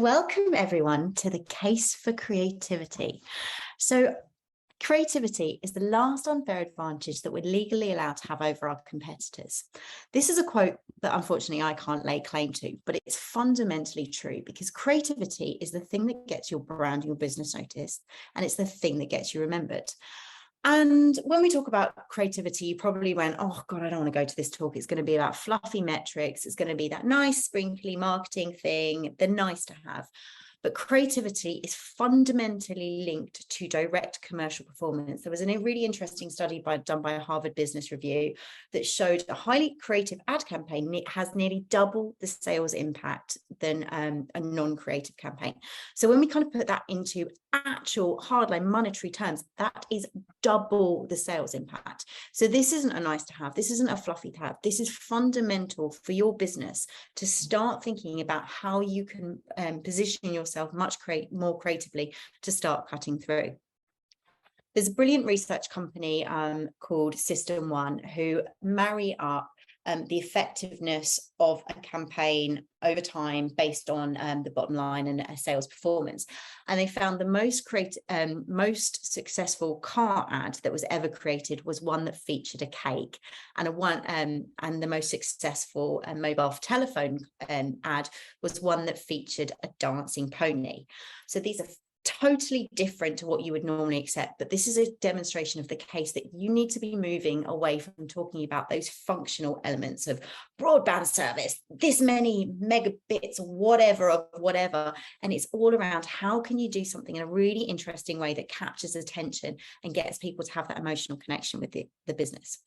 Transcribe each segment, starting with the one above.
welcome everyone to the Case for Creativity. So creativity is the last unfair advantage that we're legally allowed to have over our competitors. This is a quote that unfortunately I can't lay claim to, but it's fundamentally true because creativity is the thing that gets your brand, your business noticed, and it's the thing that gets you remembered. And when we talk about creativity, you probably went, oh God, I don't want to go to this talk. It's going to be about fluffy metrics. It's going to be that nice, sprinkly marketing thing, the nice to have. But creativity is fundamentally linked to direct commercial performance. There was a really interesting study done by Harvard Business Review that showed a highly creative ad campaign has nearly double the sales impact than a non-creative campaign. So when we kind of put that into actual hardline monetary terms, that is double the sales impact. So this isn't a nice to have. This isn't a fluffy to have. This is fundamental for your business to start thinking about how you can position yourself much more creatively to start cutting through. There's a brilliant research company called System 1 who marry up the effectiveness of a campaign over time based on the bottom line and sales performance. And they found the most successful car ad that was ever created was one that featured a cake, and the most successful mobile telephone ad was one that featured a dancing pony. So these are totally different to what you would normally accept, but this is a demonstration of the case that you need to be moving away from talking about those functional elements of broadband service, this many megabits, whatever, and it's all around how can you do something in a really interesting way that captures attention and gets people to have that emotional connection with the business.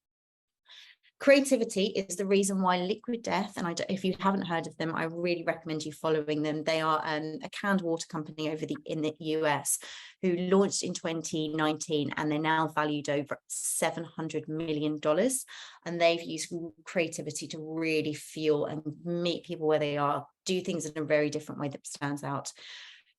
Creativity is the reason why Liquid Death, and if you haven't heard of them, I really recommend you following them. They are a canned water company in the US who launched in 2019, and they're now valued over $700 million. And they've used creativity to really fuel and meet people where they are, do things in a very different way that stands out.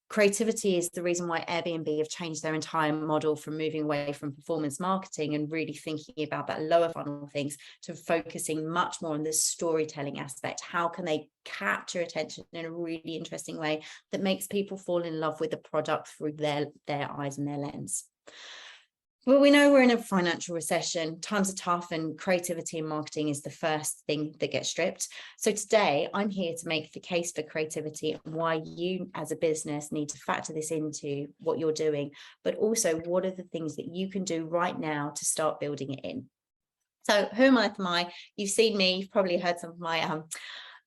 Creativity is the reason why Airbnb have changed their entire model from moving away from performance marketing and really thinking about that lower funnel things to focusing much more on the storytelling aspect. How can they capture attention in a really interesting way that makes people fall in love with the product through their eyes and their lens? Well, we know we're in a financial recession. Times are tough, and creativity and marketing is the first thing that gets stripped. So today I'm here to make the case for creativity and why you as a business need to factor this into what you're doing, but also what are the things that you can do right now to start building it in. So who am I? You've seen me, you've probably heard some of my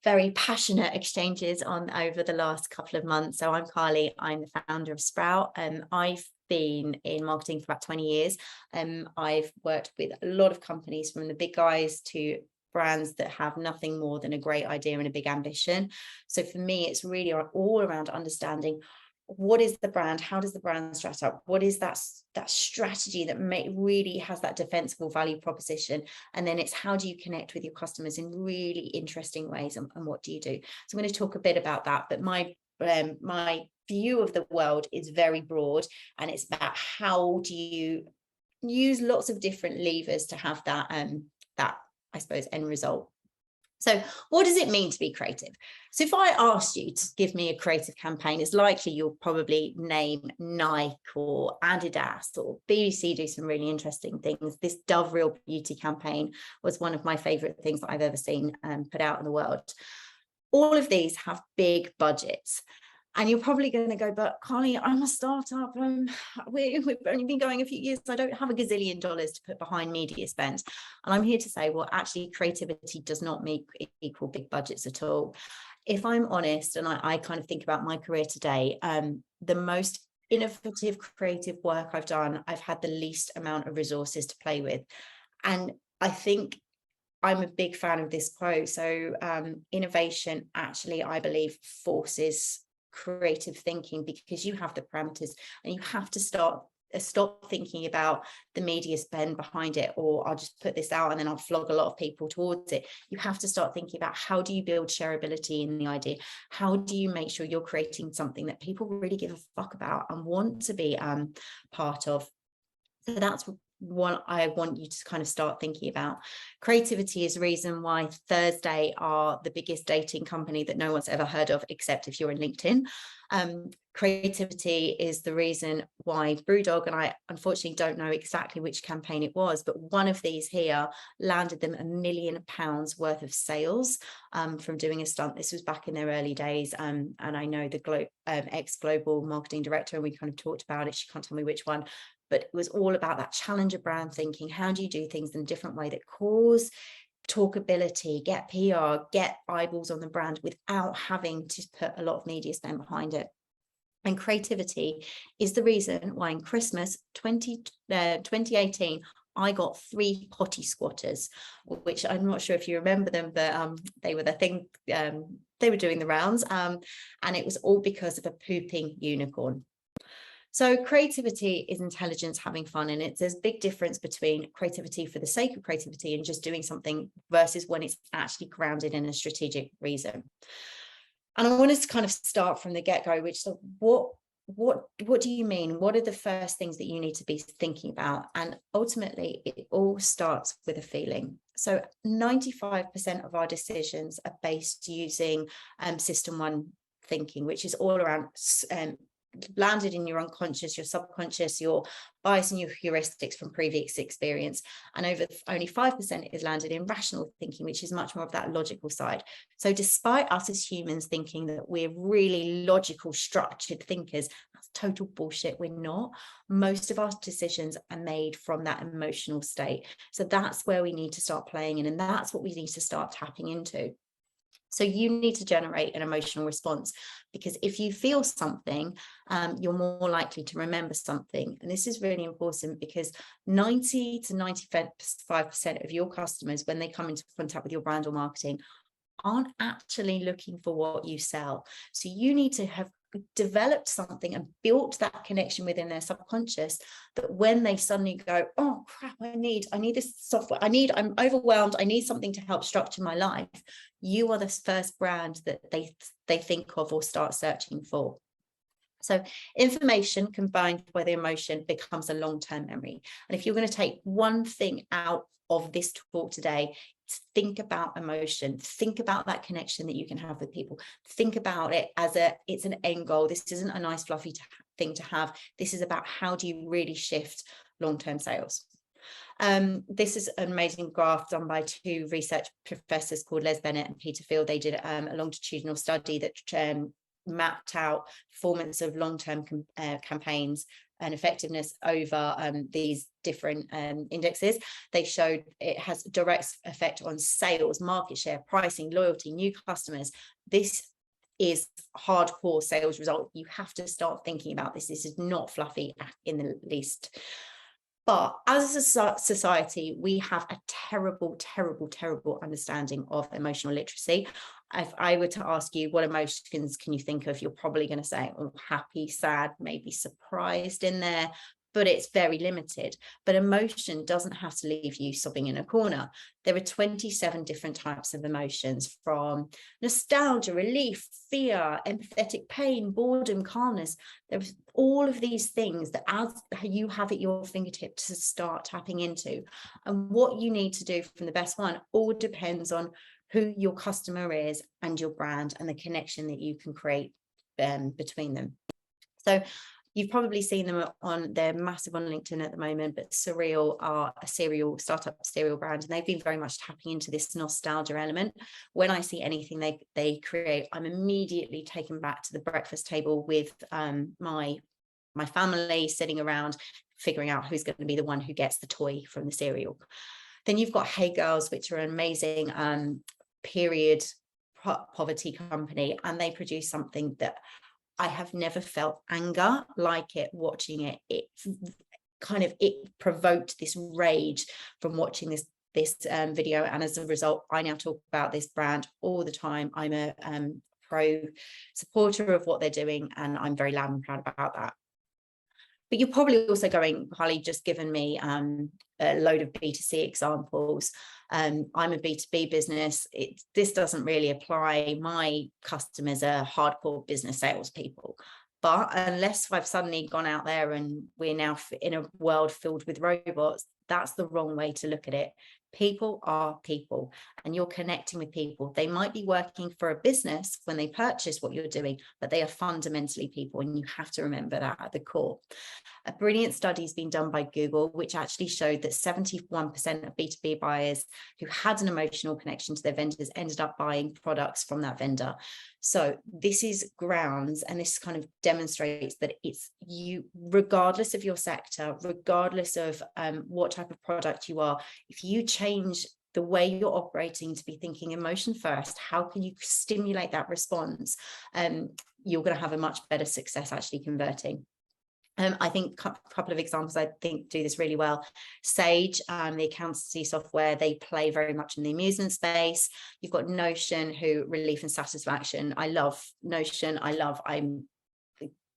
very passionate exchanges over the last couple of months. So I'm Carly, I'm the founder of Sprowt. I've been in marketing for about 20 years. I've worked with a lot of companies, from the big guys to brands that have nothing more than a great idea and a big ambition. So for me, it's really all around understanding what is the brand, how does the brand strat up, what is that strategy that really has that defensible value proposition, and then it's how do you connect with your customers in really interesting ways, and what do you do. So I'm going to talk a bit about that, but my view of the world is very broad, and it's about how do you use lots of different levers to have that I suppose end result. So what does it mean to be creative? So if I asked you to give me a creative campaign, it's likely you'll probably name Nike or Adidas or BBC do some really interesting things. This Dove Real Beauty campaign was one of my favorite things that I've ever seen put out in the world. All of these have big budgets. And you're probably going to go, but Carly, I'm a startup. We've only been going a few years. I don't have $1 gazillion to put behind media spend. And I'm here to say, well, actually, creativity does not equal big budgets at all. If I'm honest, and I kind of think about my career today, the most innovative, creative work I've done, I've had the least amount of resources to play with. And I think I'm a big fan of this quote. So innovation actually, I believe, forces creative thinking, because you have the parameters and you have to stop thinking about the media spend behind it, or I'll just put this out and then I'll flog a lot of people towards it. You have to start thinking about how do you build shareability in the idea? How do you make sure you're creating something that people really give a fuck about and want to be part of? So that's what I want you to kind of start thinking about. Creativity is the reason why Thursday are the biggest dating company that no one's ever heard of, except if you're in LinkedIn. Creativity is the reason why Brewdog, and I unfortunately don't know exactly which campaign it was, but one of these here landed them £1 million worth of sales from doing a stunt. This was back in their early days, and I know the ex-global marketing director, and we kind of talked about it. She can't tell me which one, but it was all about that challenger brand thinking. How do you do things in a different way that cause talkability, get PR, get eyeballs on the brand without having to put a lot of media spend behind it? And creativity is the reason why in Christmas 2018, I got 3 potty squatters, which I'm not sure if you remember them, but they were the thing, they were doing the rounds, and it was all because of a pooping unicorn. So creativity is intelligence, having fun in it. There's a big difference between creativity for the sake of creativity and just doing something versus when it's actually grounded in a strategic reason. And I wanted to kind of start from the get-go, which is what do you mean? What are the first things that you need to be thinking about? And ultimately, it all starts with a feeling. So 95% of our decisions are based using system 1 thinking, which is all around landed in your unconscious, your subconscious, your bias and your heuristics from previous experience. And only 5% is landed in rational thinking, which is much more of that logical side. So despite us as humans thinking that we're really logical, structured thinkers, that's total bullshit. We're not. Most of our decisions are made from that emotional state. So that's where we need to start playing in, and that's what we need to start tapping into. So you need to generate an emotional response, because if you feel something, you're more likely to remember something. And this is really important because 90 to 95% of your customers, when they come into contact with your brand or marketing, aren't actually looking for what you sell. So you need to have developed something and built that connection within their subconscious, that when they suddenly go, oh crap, I need this software, I'm overwhelmed, I need something to help structure my life, you are the first brand that they think of or start searching for. So information combined with emotion becomes a long-term memory. And if you're going to take one thing out of this talk today, think about emotion, think about that connection that you can have with people, think about it as it's an end goal. This isn't a nice fluffy thing to have. This is about how do you really shift long-term sales. This is an amazing graph done by 2 research professors called Les Bennett and Peter Field. They did a longitudinal study that mapped out performance of long-term campaigns and effectiveness over these different indexes. They showed it has a direct effect on sales, market share, pricing, loyalty, new customers. This is hardcore sales result. You have to start thinking about this. This is not fluffy in the least. But as a society, we have a terrible, terrible, terrible understanding of emotional literacy. If I were to ask you what emotions can you think of, you're probably going to say, oh, happy, sad, maybe surprised in there, but it's very limited. But emotion doesn't have to leave you sobbing in a corner. There are 27 different types of emotions, from nostalgia, relief, fear, empathetic pain, boredom, calmness. There's all of these things that as you have at your fingertips to start tapping into. And what you need to do from the best one all depends on who your customer is and your brand and the connection that you can create between them. So you've probably seen them they're massive on LinkedIn at the moment, but Cereal are a startup cereal brand, and they've been very much tapping into this nostalgia element. When I see anything they create, I'm immediately taken back to the breakfast table with my family, sitting around figuring out who's going to be the one who gets the toy from the cereal. Then you've got Hey Girls, which are an amazing period poverty company, and they produce something that I have never felt anger like it watching it. It provoked this rage from watching this video, and as a result, I now talk about this brand all the time. I'm a pro supporter of what they're doing, and I'm very loud and proud about that. But you're probably also going, Harley, just given me a load of B2C examples. I'm a B2B business. This doesn't really apply. My customers are hardcore business salespeople. But unless I've suddenly gone out there and we're now in a world filled with robots, That's the wrong way to look at it. People are people, and you're connecting with people. They might be working for a business when they purchase what you're doing, but they are fundamentally people, and you have to remember that at the core. A brilliant study has been done by Google, which actually showed that 71% of B2B buyers who had an emotional connection to their vendors ended up buying products from that vendor. So this is grounds, and this kind of demonstrates that it's you, regardless of your sector, regardless of what type of product you are, if you change the way you're operating to be thinking emotion first, how can you stimulate that response? You're going to have a much better success actually converting. I think a couple of examples I think do this really well. Sage, the accountancy software, they play very much in the amusement space. You've got Notion, who relief and satisfaction. I love Notion. I'm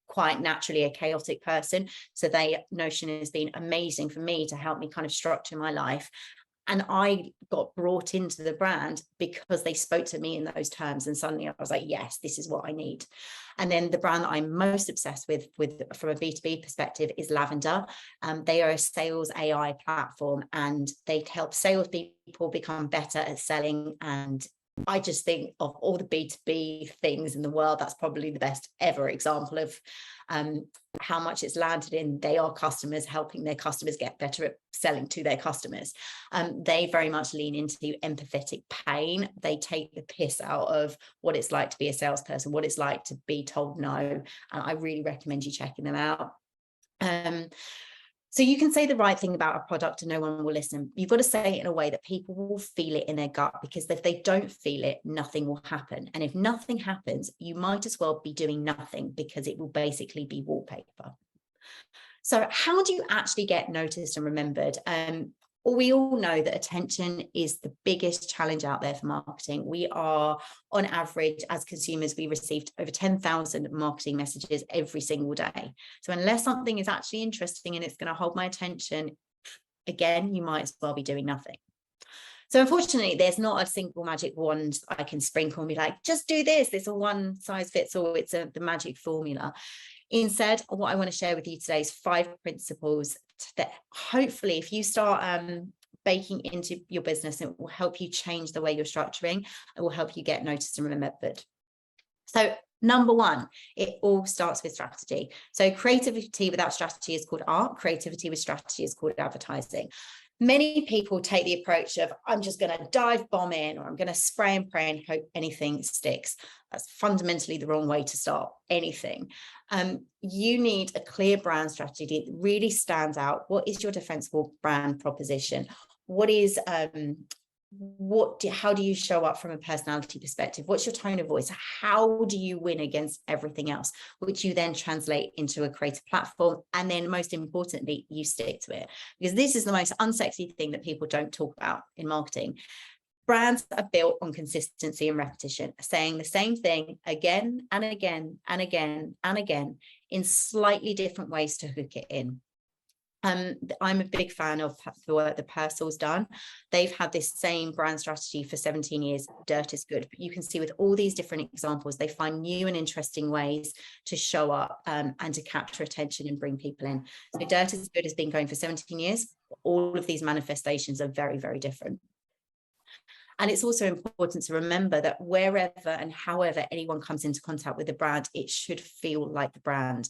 quite naturally a chaotic person. So Notion has been amazing for me to help me kind of structure my life. And I got brought into the brand because they spoke to me in those terms. And suddenly I was like, yes, this is what I need. And then the brand that I'm most obsessed with from a B2B perspective is Lavender. They are a sales AI platform, and they help salespeople become better at selling. And I just think of all the B2B things in the world, that's probably the best ever example of how much it's landed in. They are customers helping their customers get better at selling to their customers. They very much lean into empathetic pain. They take the piss out of what it's like to be a salesperson, what it's like to be told no. And I really recommend you checking them out. So you can say the right thing about a product and no one will listen. You've got to say it in a way that people will feel it in their gut, because if they don't feel it, nothing will happen. And if nothing happens, you might as well be doing nothing, because it will basically be wallpaper. So how do you actually get noticed and remembered? We all know that attention is the biggest challenge out there for marketing. We are, on average, as consumers, we received over 10,000 marketing messages every single day. So unless something is actually interesting and it's going to hold my attention, again, you might as well be doing nothing. So unfortunately, there's not a single magic wand I can sprinkle and be like, just do this. It's a one size fits all. It's the magic formula. Instead, what I want to share with you today is 5 principles that hopefully, if you start baking into your business, it will help you change the way you're structuring. It will help you get noticed and remembered. So number 1, it all starts with strategy. So creativity without strategy is called art. Creativity with strategy is called advertising. Many people take the approach of, I'm just going to dive bomb in, or I'm going to spray and pray and hope anything sticks. That's fundamentally the wrong way to start anything. You need a clear brand strategy that really stands out. What is your defensible brand proposition? How do you show up from a personality perspective? What's your tone of voice? How do you win against everything else, which you then translate into a creative platform? And then most importantly, you stick to it, because this is the most unsexy thing that people don't talk about in marketing. Brands are built on consistency and repetition, saying the same thing again and again and again and again in slightly different ways to hook it in. I'm a big fan of the work that Purcell's done. They've had this same brand strategy for 17 years. Dirt is good. But you can see with all these different examples, they find new and interesting ways to show up and to capture attention and bring people in. So Dirt is Good has been going for 17 years. All of these manifestations are very, very different. And it's also important to remember that wherever and however anyone comes into contact with the brand, it should feel like the brand.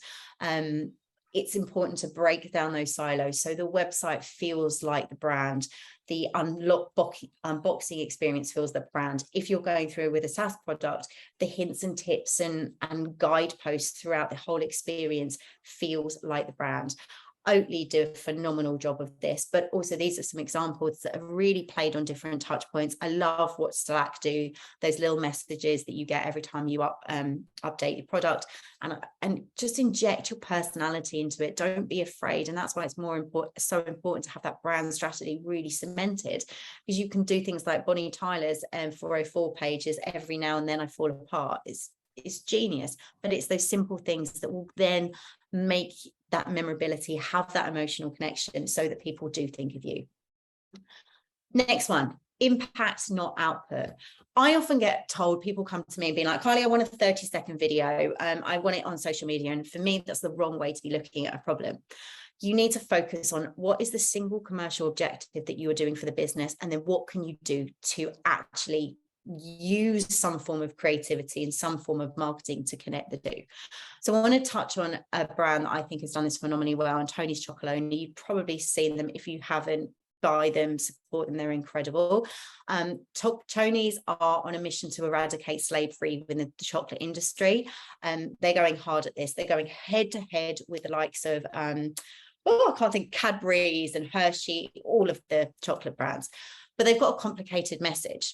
It's important to break down those silos. So the website feels like the brand. The unboxing experience feels the brand. If you're going through with a SaaS product, the hints and tips and guideposts throughout the whole experience feels like the brand. Oatly do a phenomenal job of this, but also these are some examples that have really played on different touch points. I love what Slack do, those little messages that you get every time you update your product, and just inject your personality into it. Don't be afraid. And that's why it's so important to have that brand strategy really cemented, because you can do things like Bonnie Tyler's 404 pages every now and then. I fall apart. It's genius, but it's those simple things that will then make that memorability, have that emotional connection, so that people do think of you. Next one, impact, not output. I often get told, people come to me and being like, Carly, I want a 30-second video. I want it on social media. And for me, that's the wrong way to be looking at a problem. You need to focus on what is the single commercial objective that you are doing for the business, and then what can you do to actually use some form of creativity and some form of marketing to connect the two. So I want to touch on a brand that I think has done this phenomenally well, and Tony's Chocolonely. You've probably seen them. If you haven't, buy them, support them, they're incredible. Tony's are on a mission to eradicate slavery within the chocolate industry. They're going hard at this. They're going head to head with the likes of I can't think, Cadbury's and Hershey, all of the chocolate brands, but they've got a complicated message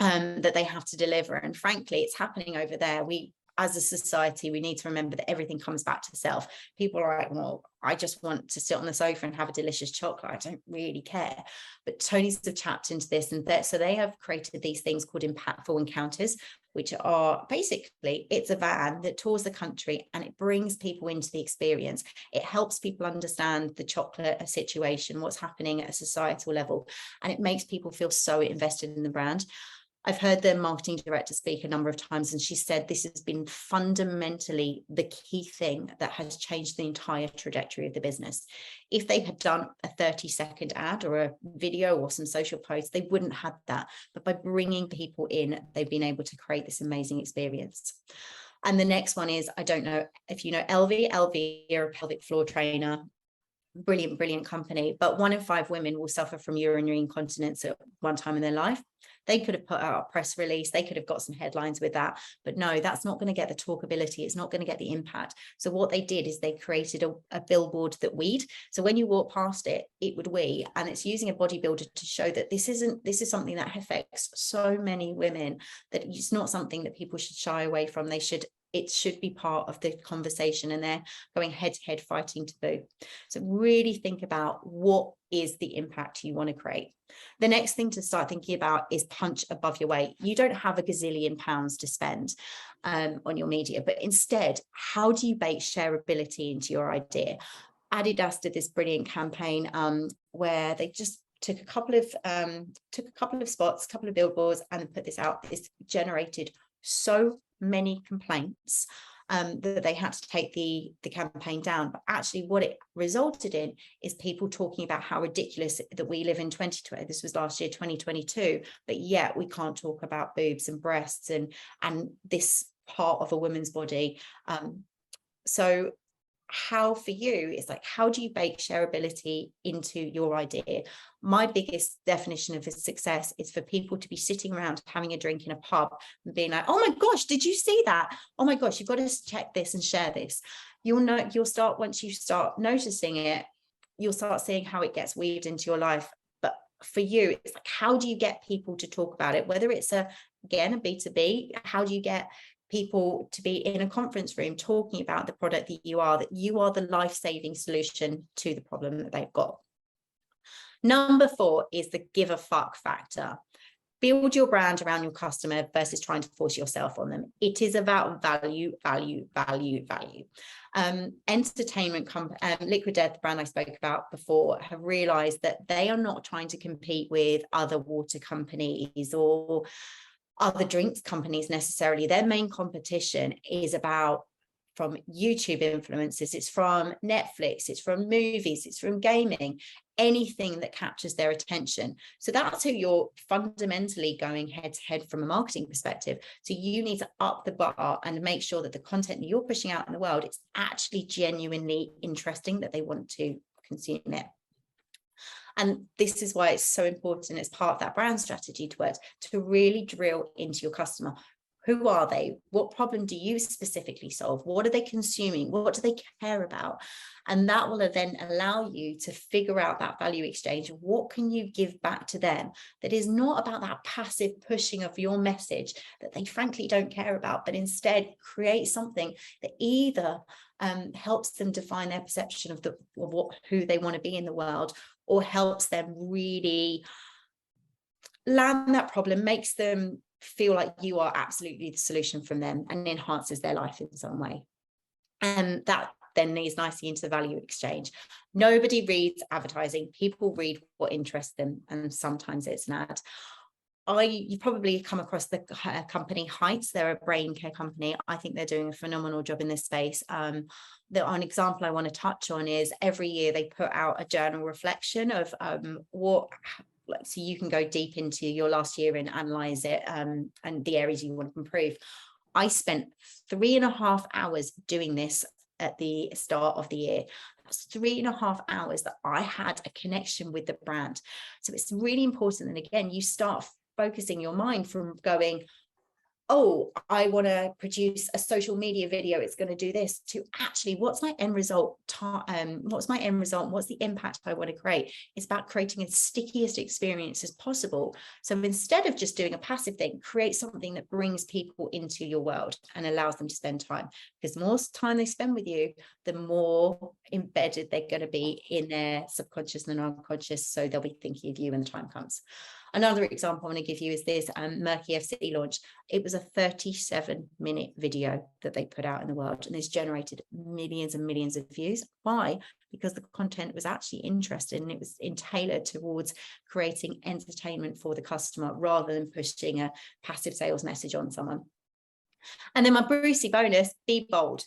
that they have to deliver. And frankly, it's happening over there. We, as a society, we need to remember that everything comes back to self. People are like, well, I just want to sit on the sofa and have a delicious chocolate. I don't really care. But Tony's have tapped into this, and so they have created these things called impactful encounters, which are basically, it's a van that tours the country and it brings people into the experience. It helps people understand the chocolate situation, what's happening at a societal level, and it makes people feel so invested in the brand. I've heard the marketing director speak a number of times, and she said this has been fundamentally the key thing that has changed the entire trajectory of the business. If they had done a 30-second ad or a video or some social posts, they wouldn't have that. But by bringing people in, they've been able to create this amazing experience. And the next one is, I don't know if you know LV. LV are a pelvic floor trainer. Brilliant company, but 1 in 5 women will suffer from urinary incontinence at one time in their life. They could have put out a press release, they could have got some headlines with that, but no, that's not going to get the talkability, it's not going to get the impact. So what they did is they created a billboard that weed, so when you walk past it, it would wee, and it's using a bodybuilder to show that this is something that affects so many women, that it's not something that people should shy away from. It should be part of the conversation, and they're going head to head fighting to boo. So really think about what is the impact you want to create. The next thing to start thinking about is punch above your weight. You don't have a gazillion pounds to spend on your media, but instead, how do you bake shareability into your idea? Adidas did this brilliant campaign where they just took a couple of spots, a couple of billboards, and put this out. This generated so many complaints that they had to take the campaign down. But actually what it resulted in is people talking about how ridiculous that we live in 2020. This was last year, 2022, but yet we can't talk about boobs and breasts and this part of a woman's body. So how for you is like, how do you bake shareability into your idea? My biggest definition of success is for people to be sitting around having a drink in a pub and being like, oh my gosh, did you see that? Oh my gosh, you've got to check this and share this. You'll start, once you start noticing it, you'll start seeing how it gets weaved into your life. But for you, it's like, how do you get people to talk about it? Whether it's again a B2B, how do you get people to be in a conference room talking about the product that you are the life-saving solution to the problem that they've got. Number 4 is the give a fuck factor. Build your brand around your customer versus trying to force yourself on them. It is about value. Entertainment Liquid Death, the brand I spoke about before, have realized that they are not trying to compete with other water companies or other drinks companies necessarily. Their main competition is from YouTube influencers, it's from Netflix, it's from movies, it's from gaming, anything that captures their attention. So that's who you're fundamentally going head to head from a marketing perspective. So you need to up the bar and make sure that the content that you're pushing out in the world, it's actually genuinely interesting, that they want to consume it. And this is why it's so important as part of that brand strategy to really drill into your customer. Who are they? What problem do you specifically solve? What are they consuming? What do they care about? And that will then allow you to figure out that value exchange. What can you give back to them that is not about that passive pushing of your message that they frankly don't care about, but instead create something that either helps them define their perception of who they want to be in the world, or helps them really land that problem, makes them feel like you are absolutely the solution from them, and enhances their life in some way. And that then leads nicely into the value exchange. Nobody reads advertising. People read what interests them, and sometimes it's an ad. you probably come across the company Heights. They're a brain care company. I think they're doing a phenomenal job in this space. An example I want to touch on is every year they put out a journal reflection of so you can go deep into your last year and analyze it, and the areas you want to improve. I spent 3.5 hours doing this at the start of the year. That's 3.5 hours that I had a connection with the brand. So it's really important. And again, you start focusing your mind from going, oh, I want to produce a social media video, it's going to do this, to actually, what's my end result? What's my end result? What's the impact I want to create? It's about creating the stickiest experience as possible. So instead of just doing a passive thing, create something that brings people into your world and allows them to spend time. Because the more time they spend with you, the more embedded they're going to be in their subconscious and unconscious. So they'll be thinking of you when the time comes. Another example I want to give you is this Murky FC launch. It was a 37-minute video that they put out in the world, and it's generated millions and millions of views. Why? Because the content was actually interesting, and it was tailored towards creating entertainment for the customer rather than pushing a passive sales message on someone. And then my Brucey bonus, be bold.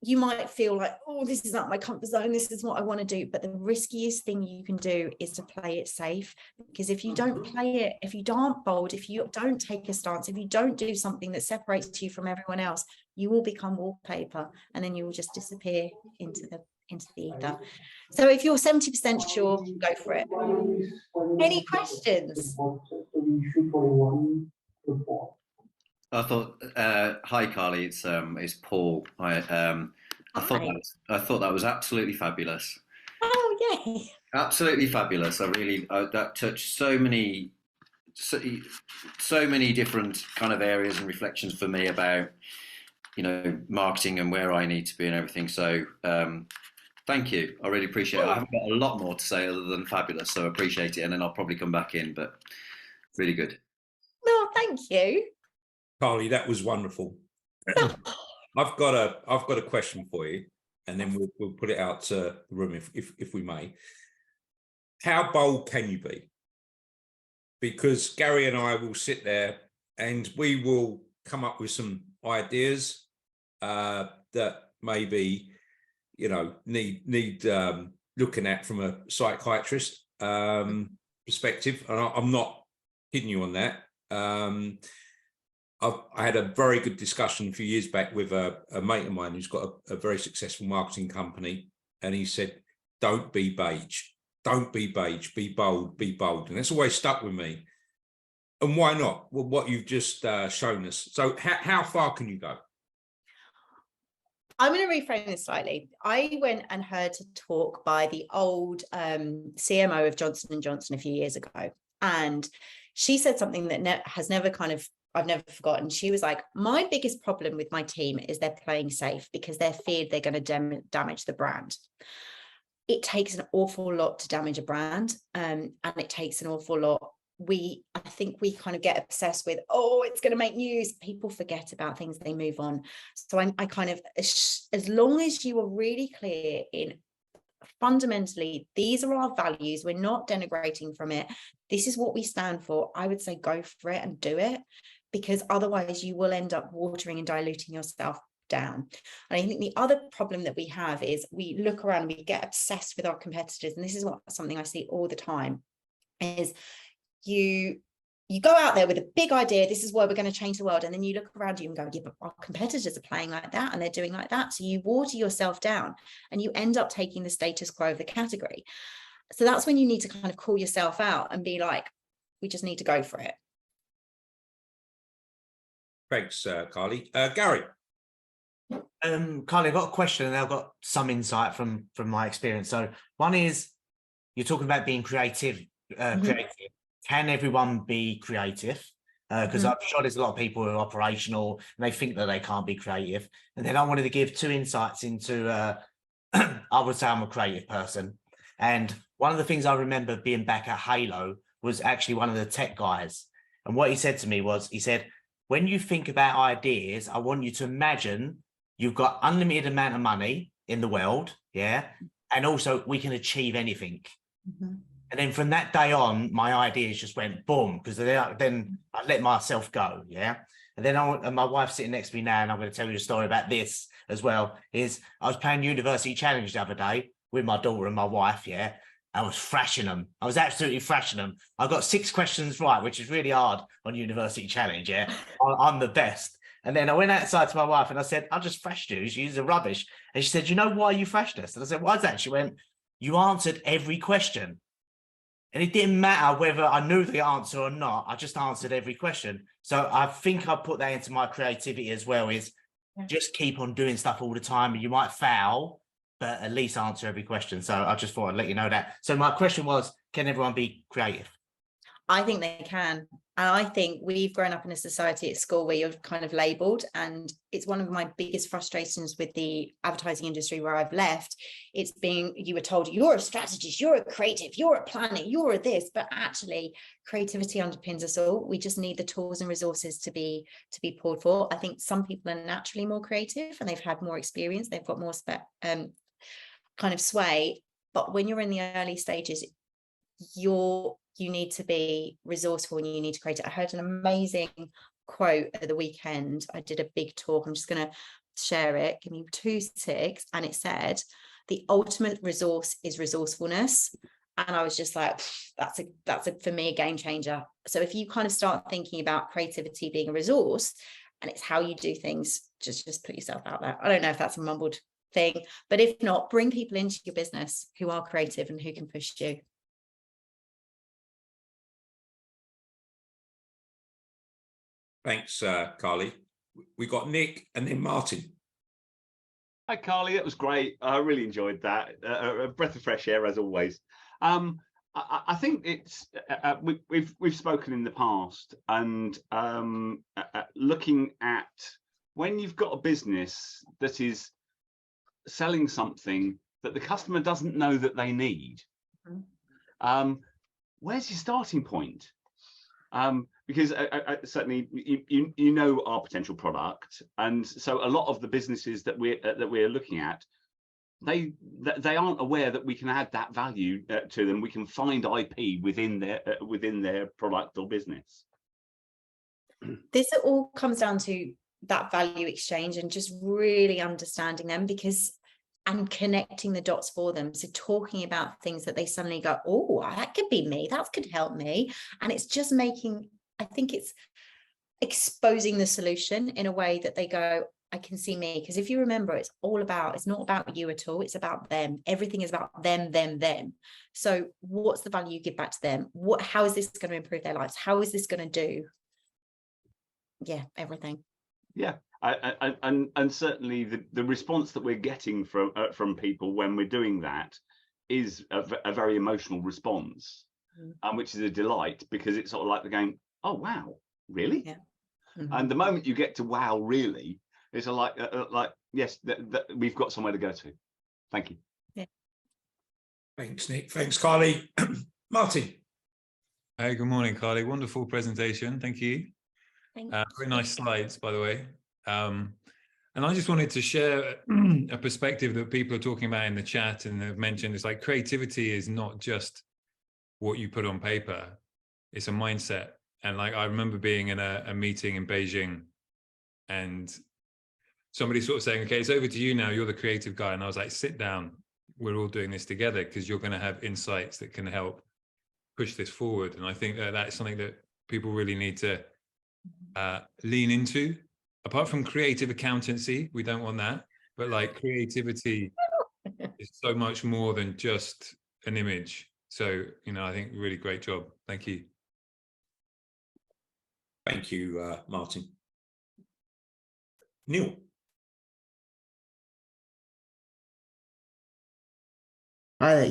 You might feel like, oh, this is not my comfort zone, this is what I want to do. But the riskiest thing you can do is to play it safe. Because if you don't play it, if you aren't bold, if you don't take a stance, if you don't do something that separates you from everyone else, you will become wallpaper, and then you will just disappear into the ether. So if you're 70% sure, go for it. Any questions? I thought, hi Carly, it's Paul. I thought that was absolutely fabulous. Oh yay! Absolutely fabulous. That touched so many different kind of areas and reflections for me about, marketing and where I need to be and everything. So thank you. I really appreciate it. I haven't got a lot more to say other than fabulous, so I appreciate it. And then I'll probably come back in, but really good. No, thank you. Carly, that was wonderful. I've got a question for you, and then we'll put it out to the room if we may. How bold can you be? Because Gary and I will sit there and we will come up with some ideas that maybe need looking at from a psychiatrist perspective, and I'm not kidding you on that. I had a very good discussion a few years back with a mate of mine who's got a very successful marketing company, and he said, don't be beige, be bold, and that's always stuck with me. And why not? Well, what you've just shown us. So how far can you go? I'm going to reframe this slightly. I went and heard a talk by the old CMO of Johnson & Johnson a few years ago, and she said something that I've never forgotten. She was like, my biggest problem with my team is they're playing safe because they're feared they're going to damage the brand. It takes an awful lot to damage a brand, and it takes an awful lot. I think we kind of get obsessed with, oh, it's going to make news. People forget about things, they move on. So I kind of, as long as you are really clear in fundamentally, these are our values, we're not denigrating from it, this is what we stand for, I would say go for it and do it, because otherwise you will end up watering and diluting yourself down. And I think the other problem that we have is we look around, we get obsessed with our competitors, and this is something I see all the time, is you go out there with a big idea, this is where we're going to change the world, and then you look around you and go, yeah, but our competitors are playing like that and they're doing like that. So you water yourself down and you end up taking the status quo of the category. So that's when you need to kind of call yourself out and be like, we just need to go for it. Thanks, Carly. Gary. Carly, I've got a question and I've got some insight from my experience. So one is, you're talking about being creative. Can everyone be creative? Because I'm sure there's a lot of people who are operational and they think that they can't be creative. And then I wanted to give two insights into, I would say I'm a creative person. And one of the things I remember being back at Halo was actually one of the tech guys. And what he said to me was, he said, when you think about ideas, I want you to imagine you've got unlimited amount of money in the world, yeah? And also we can achieve anything. And And then from that day on, my ideas just went boom, because then I let myself go. Yeah. And then and my wife's sitting next to me now, and I'm going to tell you a story about this as well. Is I was playing University Challenge the other day with my daughter and my wife. Yeah. I was thrashing them. I was absolutely thrashing them. I got 6 questions right, which is really hard on University Challenge. Yeah. I'm the best. And then I went outside to my wife and I said, I just thrashed you. She's a rubbish. And she said, you know why you thrashed us? And I said, why is that? She went, you answered every question. And it didn't matter whether I knew the answer or not. I just answered every question. So I think I put that into my creativity as well, is just keep on doing stuff all the time. You might fail, but at least answer every question. So I just thought I'd let you know that. So my question was, can everyone be creative? I think they can. And I think we've grown up in a society at school where you're kind of labelled, and it's one of my biggest frustrations with the advertising industry where I've left. It's you were told you're a strategist, you're a creative, you're a planner, you're a this, but actually creativity underpins us all. We just need the tools and resources to be poured for. I think some people are naturally more creative and they've had more experience, they've got more kind of sway. But when you're in the early stages, you need to be resourceful and you need to create it. I heard an amazing quote at the weekend. I did a big talk. I'm just going to share it. Give me 2 ticks. And it said, the ultimate resource is resourcefulness. And I was just like, that's for me, a game changer. So if you kind of start thinking about creativity being a resource and it's how you do things, just put yourself out there. I don't know if that's a mumbled thing, but if not, bring people into your business who are creative and who can push you. Thanks, Carly. We got Nick and then Martin. Hi, Carly. That was great. I really enjoyed that. A breath of fresh air, as always. I think it's we've spoken in the past, and looking at when you've got a business that is selling something that the customer doesn't know that they need. Where's your starting point? Because certainly you know our potential product, and so a lot of the businesses that we're looking at, they aren't aware that we can add that value to them. We can find IP within their product or business. This all comes down to that value exchange and just really understanding them, and connecting the dots for them. So talking about things that they suddenly go, oh, that could be me, that could help me. And it's just I think it's exposing the solution in a way that they go, I can see me. Because if you remember, it's not about you at all. It's about them. Everything is about them. So what's the value you give back to them? How is this going to improve their lives? How is this going to do? Yeah, everything. Yeah. And certainly the response that we're getting from people when we're doing that is a very emotional response, which is a delight, because it's sort of like they're going, oh wow, really? Yeah. And the moment you get to wow, really, it's like yes, we've got somewhere to go to. Thank you. Yeah. Thanks, Nick. Thanks, Carly. Martin. Hey, good morning, Carly. Wonderful presentation. Thank you. Very nice slides, by the way. And I just wanted to share a perspective that people are talking about in the chat and have mentioned. It's like creativity is not just what you put on paper. It's a mindset. And like, I remember being in a meeting in Beijing and somebody sort of saying, okay, it's over to you now. You're the creative guy. And I was like, sit down. We're all doing this together, because you're going to have insights that can help push this forward. And I think that that's something that people really need to lean into. Apart from creative accountancy, we don't want that, but like creativity is so much more than just an image. So, I think really great job. Thank you. Thank you, Martin. Neil.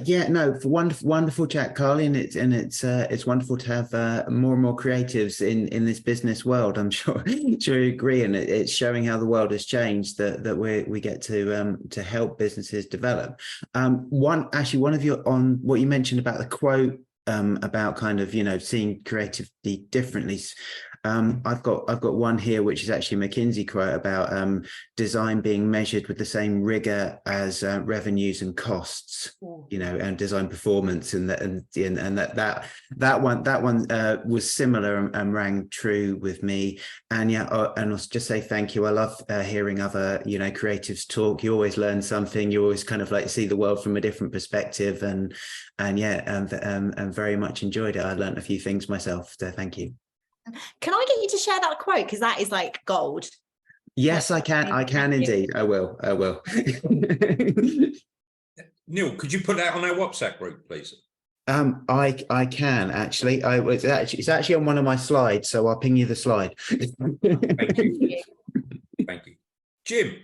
Yeah, no, wonderful chat, Carly, and it's wonderful to have more and more creatives in this business world. I'm sure you agree, and it's showing how the world has changed that we get to help businesses develop. One of you, on what you mentioned about the quote about kind of seeing creativity differently. I've got one here, which is actually a McKinsey quote about design being measured with the same rigor as revenues and costs, you know, and design performance, and that one was similar and rang true with me. And yeah, and I'll just say thank you. I love hearing other, you know, creatives talk. You always learn something. You always kind of like see the world from a different perspective, and yeah, and very much enjoyed it. I learned a few things myself, so thank you. Can I get you to share that quote, because that is like gold? Yes, I can indeed. I will. Neil, could you put that on our WhatsApp group, please? I can actually. It's actually on one of my slides, so I'll ping you the slide. Thank you. Thank you. Jim.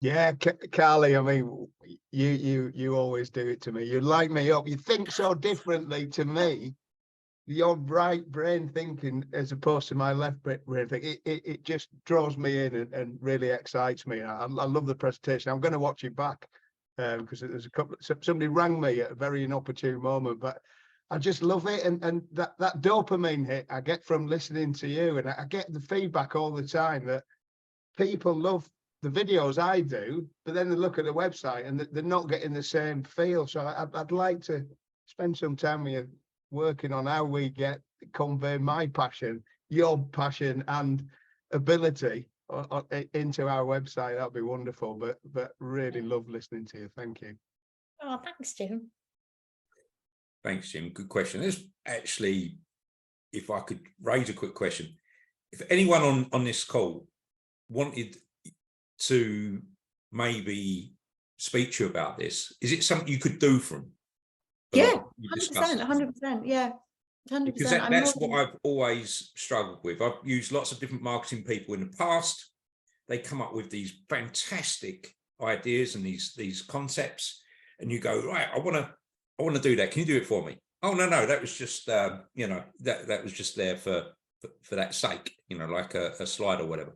Yeah, Carly, I mean, you always do it to me. You light me up. You think so differently to me. Your right brain thinking as opposed to my left brain thinking, it just draws me in and really excites me. I love the presentation. I'm going to watch it back because there's somebody rang me at a very inopportune moment, but I just love it. And that dopamine hit I get from listening to you, and I get the feedback all the time that people love the videos I do, but then they look at the website and they're not getting the same feel. So I'd like to spend some time with you working on how we convey my passion, your passion and ability into our website. That'd be wonderful. But really love listening to you. Thank you. Oh, thanks, Jim. Thanks, Jim. Good question. There's actually, if I could raise a quick question, if anyone on this call wanted to maybe speak to you about this, is it something you could do from? Yeah, 100%, yeah, 100%. Because that's what I've always struggled with. I've used lots of different marketing people in the past. They come up with these fantastic ideas and these concepts, and you go, right, I want to do that. Can you do it for me? Oh no, that was just you know, that was just there for that sake, you know, like a slide or whatever.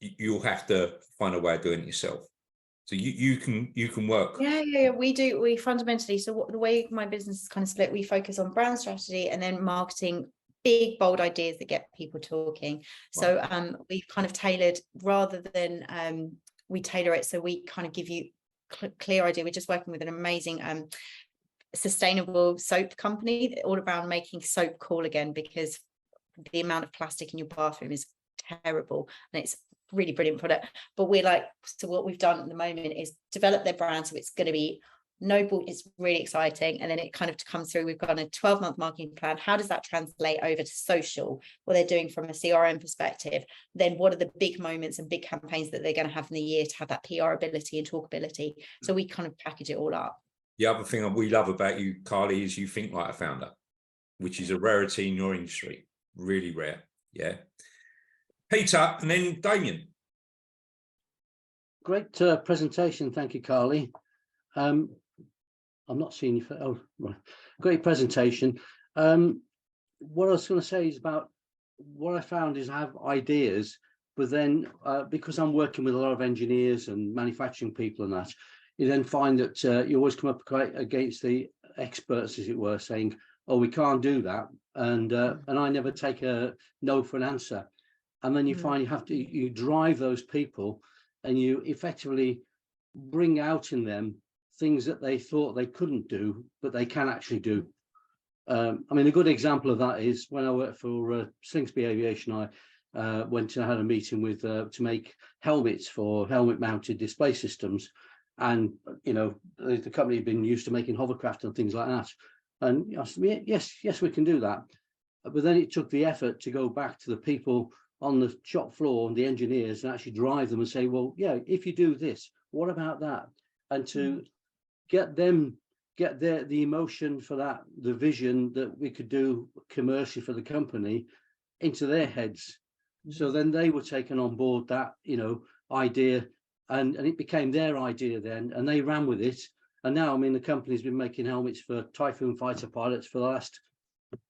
You'll have to find a way of doing it yourself. So you can work. Yeah, we fundamentally, so the way my business is kind of split, we focus on brand strategy and then marketing, big bold ideas that get people talking. So we've kind of tailored, rather than we tailor it, so we kind of give you clear idea. We're just working with an amazing sustainable soap company all around making soap cool again, because the amount of plastic in your bathroom is terrible, and it's really brilliant product. But we're like, so what we've done at the moment is develop their brand, so it's going to be noble, it's really exciting, and then it kind of comes through. We've got a 12-month marketing plan. How does that translate over to social, what they're doing from a CRM perspective? Then what are the big moments and big campaigns that they're going to have in the year to have that PR ability and talkability? So we kind of package it all up. The other thing we love about you, Carly, is you think like a founder, which is a rarity in your industry. Really rare. Yeah. Peter, and then Damien. Great presentation. Thank you, Carly. I'm not seeing you. Oh, right. Great presentation. What I was going to say is about what I found is I have ideas, but then because I'm working with a lot of engineers and manufacturing people and that, you then find that you always come up quite against the experts, as it were, saying, oh, we can't do that. And I never take a no for an answer. And then you find you drive those people, and you effectively bring out in them things that they thought they couldn't do, but they can actually do. I mean, a good example of that is when I worked for Slingsby Aviation, I went and had a meeting with to make helmets for helmet-mounted display systems. And, you know, the company had been used to making hovercraft and things like that. And I said, yes, we can do that. But then it took the effort to go back to the people on the shop floor and the engineers and actually drive them and say, well, yeah, if you do this, what about that? And to get the emotion for that, the vision that we could do commercially for the company into their heads. So then they were taken on board that, you know, idea, and it became their idea then, and they ran with it. And now, I mean, the company's been making helmets for Typhoon fighter pilots for the last,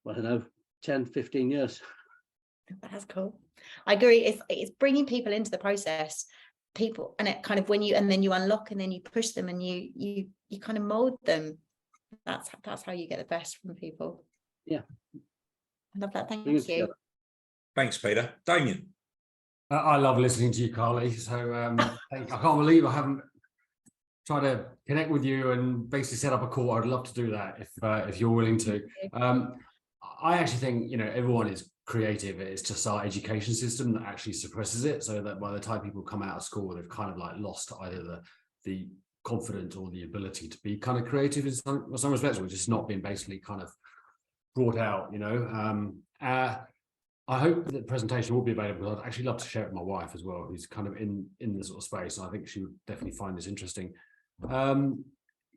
I don't know, 10, 15 years. That's cool. I agree. It's bringing people into the process, people, and it kind of and then you unlock, and then you push them, and you kind of mold them. That's how you get the best from people. Yeah. I love that. Thank Bring us you. together. Thanks, Peter. Damien. I love listening to you, Carly. So I can't believe I haven't tried to connect with you and basically set up a call. I'd love to do that if you're willing to. I actually think, you know, everyone is creative. It's just our education system that actually suppresses it, so that by the time people come out of school, they've kind of like lost either the confidence or the ability to be kind of creative in some respects, which is not being basically kind of brought out, you know. I hope that the presentation will be available. I'd actually love to share it with my wife as well, who's kind of in this sort of space. And I think she would definitely find this interesting.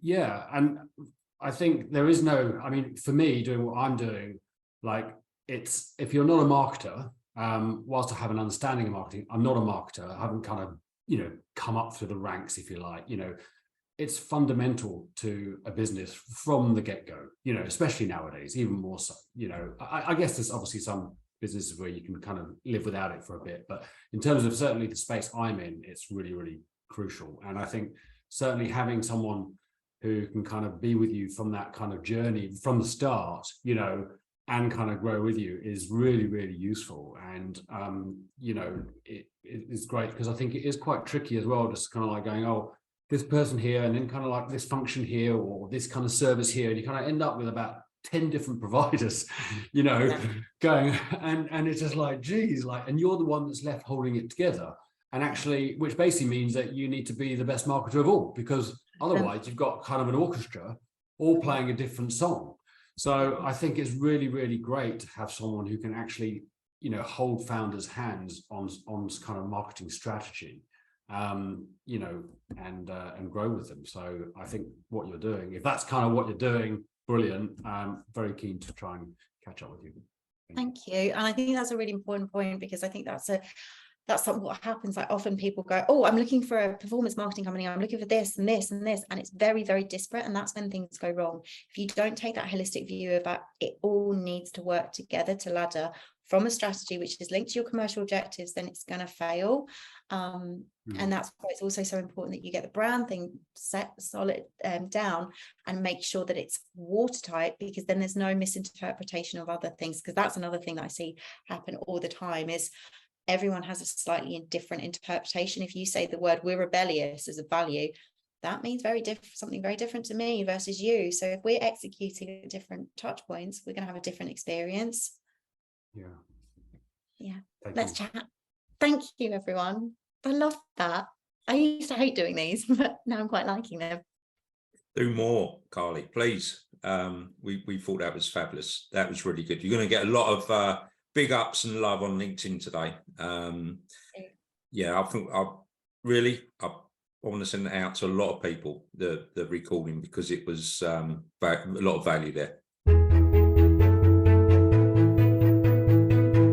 Yeah, and I think there is no, I mean, for me, doing what I'm doing, like, it's, if you're not a marketer, whilst I have an understanding of marketing, I'm not a marketer. I haven't kind of, you know, come up through the ranks, if you like. You know, it's fundamental to a business from the get-go, you know, especially nowadays, even more so. You know, I guess there's obviously some businesses where you can kind of live without it for a bit, but in terms of certainly the space I'm in, it's really, really crucial. And I think certainly having someone who can kind of be with you from that kind of journey from the start, you know, and kind of grow with you is really, really useful. And you know, it is great, because I think it is quite tricky as well, just kind of like going, oh, this person here, and then kind of like this function here, or this kind of service here, and you kind of end up with about 10 different providers, you know, going, and it's just like, geez, like, and you're the one that's left holding it together. And actually, which basically means that you need to be the best marketer of all, because otherwise you've got kind of an orchestra all playing a different song. So I think it's really, really great to have someone who can actually, you know, hold founders' hands on kind of marketing strategy, you know, and grow with them. So I think what you're doing, if that's kind of what you're doing, brilliant. Very keen to try and catch up with you. Thank you. And I think that's a really important point, because I think that's what happens. Like, often people go, oh, I'm looking for a performance marketing company, I'm looking for this and this and this, and it's very, very disparate, and that's when things go wrong. If you don't take that holistic view of that, it all needs to work together to ladder from a strategy which is linked to your commercial objectives, then it's going to fail. And that's why it's also so important that you get the brand thing set solid down, and make sure that it's watertight, because then there's no misinterpretation of other things. Because that's another thing that I see happen all the time, is everyone has a slightly different interpretation. If you say the word "we're rebellious" as a value, that means something very different to me versus you. So if we're executing at different touch points, we're going to have a different experience. Yeah. Let's chat. Thank you, everyone. I love that. I used to hate doing these, but now I'm quite liking them. Do more, Carly, please. We thought that was fabulous. That was really good. You're going to get a lot of big ups and love on LinkedIn today. Yeah, I think I want to send it out to a lot of people, the recording, because it was a lot of value there.